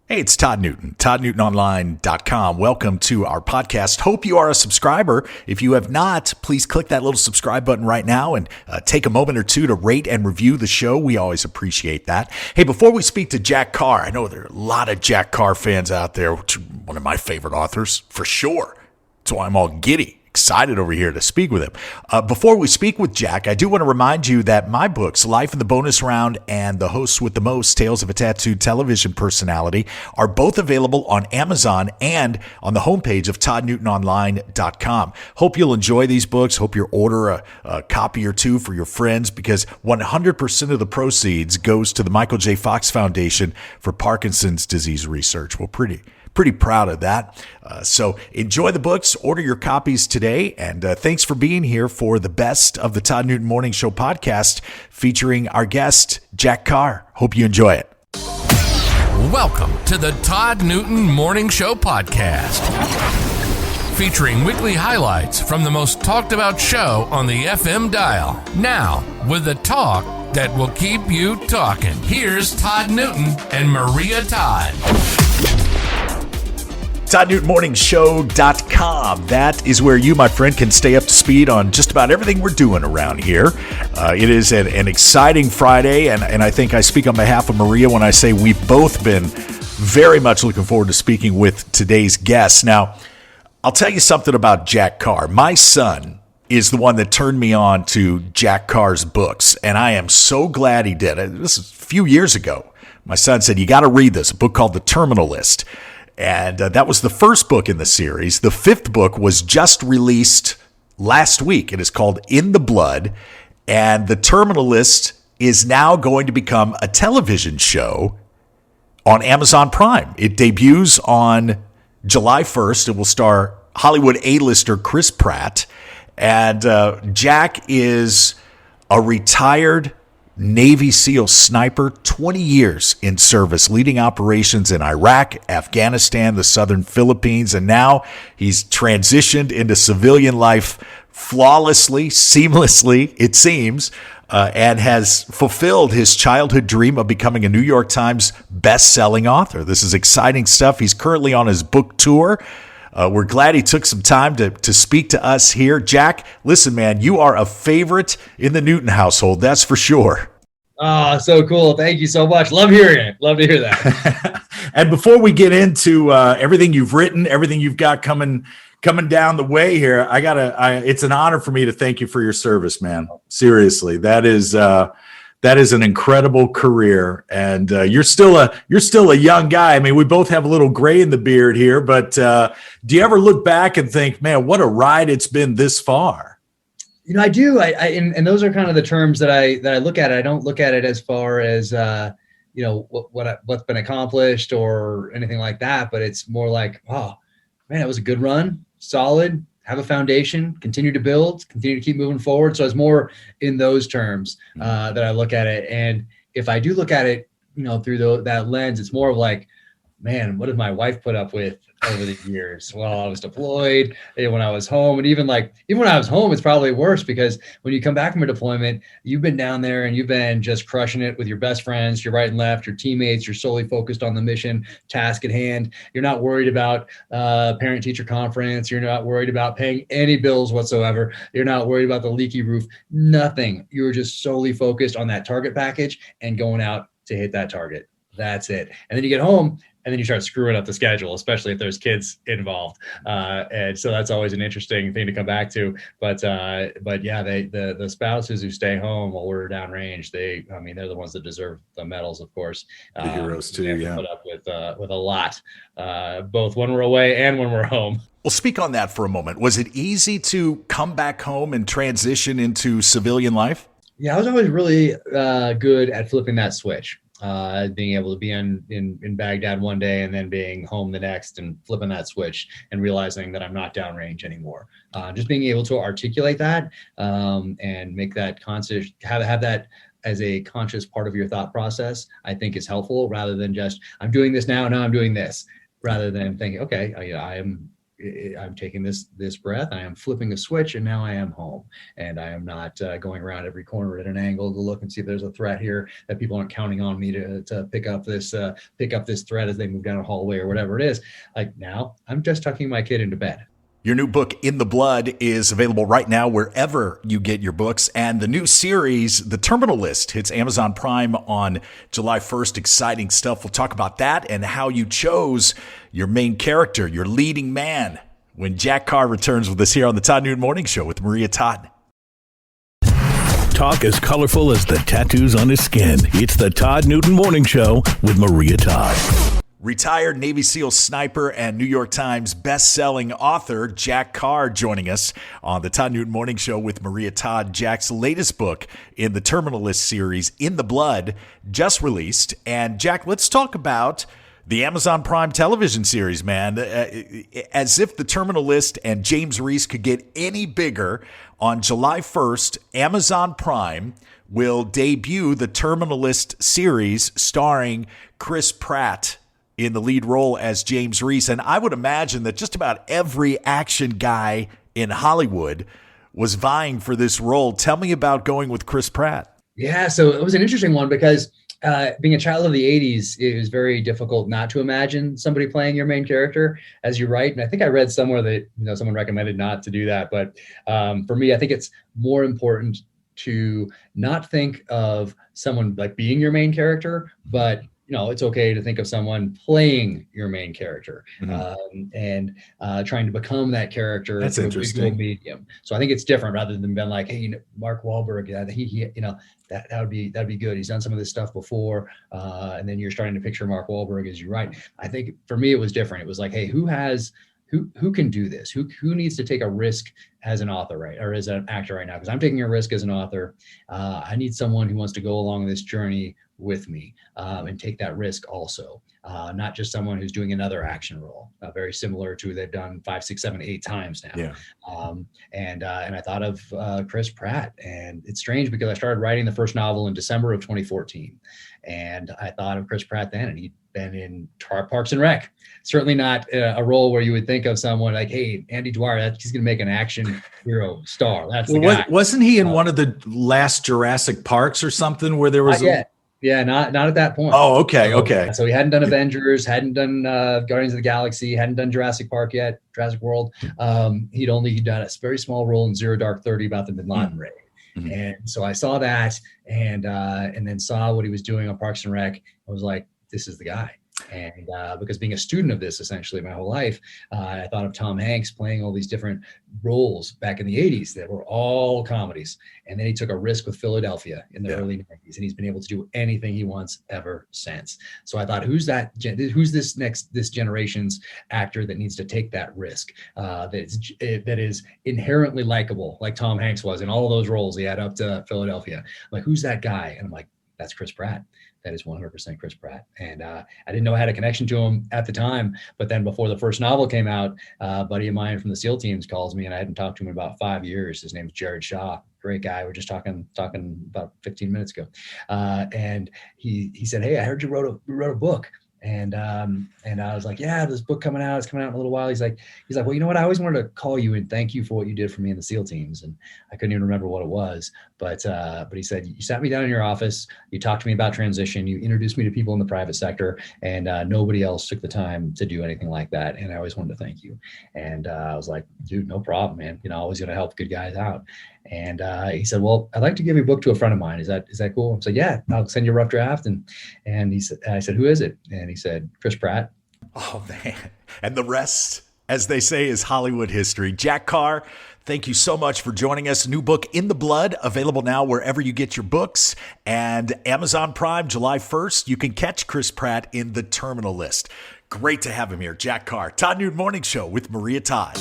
Hey, it's Todd Newton, toddnewtononline.com. Welcome to our podcast. Hope you are a subscriber. If you have not, please click that little subscribe button right now and take a moment or two to rate and review the show. We always appreciate that. Hey, before we speak to Jack Carr, I know there are a lot of Jack Carr fans out there, which is one of my favorite authors, for sure. That's why I'm all giddy. Excited over here to speak with him. Before we speak with Jack, I do want to remind you that my books, Life in the Bonus Round and The Hosts with the Most, Tales of a Tattooed Television Personality, are both available on Amazon and on the homepage of toddnewtononline.com. Hope you'll enjoy these books. Hope you'll order a copy or two for your friends, because 100% of the proceeds goes to the Michael J. Fox Foundation for Parkinson's disease research. We're pretty proud of that. So enjoy the books, order your copies today, and thanks for being here for the Best of the Todd Newton Morning Show podcast featuring our guest, Jack Carr. Hope you enjoy it. Welcome to the Todd Newton Morning Show podcast, featuring weekly highlights from the most talked about show on the FM dial. Now, with the talk that will keep you talking, here's Todd Newton and Maria Todd. ToddNewtonMorningShow.com. That is where you, my friend, can stay up to speed on just about everything we're doing around here. It is an exciting Friday, and I think I speak on behalf of Maria when I say we've both been very much looking forward to speaking with today's guest. Now, I'll tell you something about Jack Carr. My son is the one that turned me on to Jack Carr's books, and I am so glad he did. This is a few years ago. My son said, "You got to read this," a book called The Terminal List. And that was the first book in the series. The fifth book was just released last week. It is called In the Blood. And The Terminal List is now going to become a television show on Amazon Prime. It debuts on July 1st. It will star Hollywood A-lister Chris Pratt. And Jack is a retired Navy SEAL sniper, 20 years in service, leading operations in Iraq, Afghanistan, the southern Philippines, and now he's transitioned into civilian life flawlessly, seamlessly, it seems, and has fulfilled his childhood dream of becoming a New York Times best-selling author. This is exciting stuff. He's currently on his book tour. We're glad he took some time to speak to us here. Jack, listen, man, you are a favorite in the Newton household, that's for sure. Oh, so cool. Thank you so much. Love hearing it. Love to hear that. And before we get into everything you've written, everything you've got coming down the way here, it's an honor for me to thank you for your service, man. Seriously, that is an incredible career, and you're still a young guy. I mean, we both have a little gray in the beard here, but do you ever look back and think, man, what a ride it's been this far? You know, I do. And those are kind of the terms that I look at. I don't look at it as far as what's been accomplished or anything like that, but it's more like, oh man, it was a good run, solid. Have a foundation, continue to build, continue to keep moving forward. So it's more in those terms that I look at it. And if I do look at it, through that lens, it's more of like, man, what did my wife put up with over the years while I was deployed, and when I was home? And even when I was home, it's probably worse, because when you come back from a deployment, you've been down there and you've been just crushing it with your best friends, your right and left, your teammates. You're solely focused on the mission, task at hand. You're not worried about parent-teacher conference. You're not worried about paying any bills whatsoever. You're not worried about the leaky roof. Nothing. You're just solely focused on that target package and going out to hit that target. That's it. And then you get home, and then you start screwing up the schedule, especially if there's kids involved. And so that's always an interesting thing to come back to. But yeah, the spouses who stay home while we're downrange, they're the ones that deserve the medals, of course. The heroes too, yeah. Put up with a lot, both when we're away and when we're home. Well, speak on that for a moment. Was it easy to come back home and transition into civilian life? Yeah, I was always really good at flipping that switch. Being able to be in Baghdad one day and then being home the next, and flipping that switch and realizing that I'm not downrange anymore. Just being able to articulate that and make that conscious, have that as a conscious part of your thought process, I think is helpful, rather than just, I'm doing this now I'm doing this, rather than thinking, okay, I am I'm taking this breath, I am flipping a switch, and now I am home, and I am not going around every corner at an angle to look and see if there's a threat here that people aren't counting on me to pick up this threat as they move down a hallway or whatever it is. Like, now I'm just tucking my kid into bed. Your new book, In the Blood, is available right now wherever you get your books. And the new series, The Terminal List, hits Amazon Prime on July 1st. Exciting stuff. We'll talk about that and how you chose your main character, your leading man, when Jack Carr returns with us here on the Todd Newton Morning Show with Maria Todd. Talk as colorful as the tattoos on his skin. It's the Todd Newton Morning Show with Maria Todd. Retired Navy SEAL sniper and New York Times best-selling author Jack Carr joining us on the Todd Newton Morning Show with Maria Todd. Jack's latest book in the Terminal List series, In the Blood, just released. And Jack, let's talk about the Amazon Prime television series, man. As if the Terminal List and James Reese could get any bigger, on July 1st, Amazon Prime will debut the Terminal List series starring Chris Pratt in the lead role as James Reese. And I would imagine that just about every action guy in Hollywood was vying for this role. Tell me about going with Chris Pratt. Yeah, so it was an interesting one because being a child of the 80s, it was very difficult not to imagine somebody playing your main character as you write. And I think I read somewhere that someone recommended not to do that. But for me, I think it's more important to not think of someone like being your main character, but it's okay to think of someone playing your main character, and trying to become that character. That's interesting. Medium. So I think it's different rather than being like, hey, Mark Wahlberg, that'd be good. He's done some of this stuff before, and then you're starting to picture Mark Wahlberg as you write. I think for me it was different. It was like, hey, who can do this? Who needs to take a risk as an author, right, or as an actor right now? Because I'm taking a risk as an author. I need someone who wants to go along this journey with me and take that risk also, not just someone who's doing another action role, very similar to they've done 5, 6, 7, 8 times now. Yeah. And I thought of Chris Pratt, and it's strange because I started writing the first novel in December of 2014, and I thought of Chris Pratt then, and he'd been in Parks and Rec. Certainly not a role where you would think of someone like, hey, Andy Dwyer, he's going to make an action hero star. That's the guy. Wasn't he in one of the last Jurassic Parks or something where there was Yeah, not at that point. Oh, okay. So he hadn't done Avengers, hadn't done Guardians of the Galaxy, hadn't done Jurassic Park yet, Jurassic World. He'd done a very small role in Zero Dark 30 about the Bin Laden raid. Mm-hmm. And so I saw that and then saw what he was doing on Parks and Rec. I was like, this is the guy. And because being a student of this essentially my whole life, I thought of Tom Hanks playing all these different roles back in the 80s that were all comedies. And then he took a risk with Philadelphia in the early 90s, and he's been able to do anything he wants ever since. So I thought, who's this generation's actor that needs to take that risk, that is inherently likable, like Tom Hanks was in all of those roles he had up to Philadelphia. I'm like, who's that guy? And I'm like, that's Chris Pratt. That is 100% Chris Pratt. And I didn't know I had a connection to him at the time, but then before the first novel came out, a buddy of mine from the SEAL teams calls me, and I hadn't talked to him in about 5 years. His name's Jared Shaw. Great guy. We're just talking about 15 minutes ago. And he said, hey, I heard you wrote a book. And I was like, yeah, this book coming out. It's coming out in a little while. He's like, well, you know what? I always wanted to call you and thank you for what you did for me in the SEAL teams. And I couldn't even remember what it was, but he said, you sat me down in your office, you talked to me about transition, you introduced me to people in the private sector, and nobody else took the time to do anything like that. And I always wanted to thank you. And I was like, dude, no problem, man. Always going to help good guys out. And he said, well, I'd like to give your book to a friend of mine. Is that cool? I said, yeah, I'll send you a rough draft. And he said, I said, who is it? And he said, Chris Pratt. Oh, man. And the rest, as they say, is Hollywood history. Jack Carr, thank you so much for joining us. New book, In the Blood, available now wherever you get your books. And Amazon Prime, July 1st, you can catch Chris Pratt in the Terminal List. Great to have him here. Jack Carr, Todd Newton Morning Show with Maria Todd.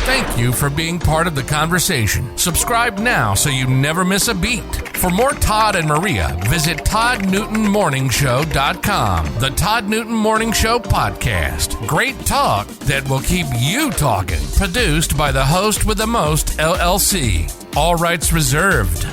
Thank you for being part of the conversation. Subscribe now so you never miss a beat. For more Todd and Maria, visit ToddNewtonMorningShow.com. The Todd Newton Morning Show podcast. Great talk that will keep you talking. Produced by the host with the most, LLC. All rights reserved.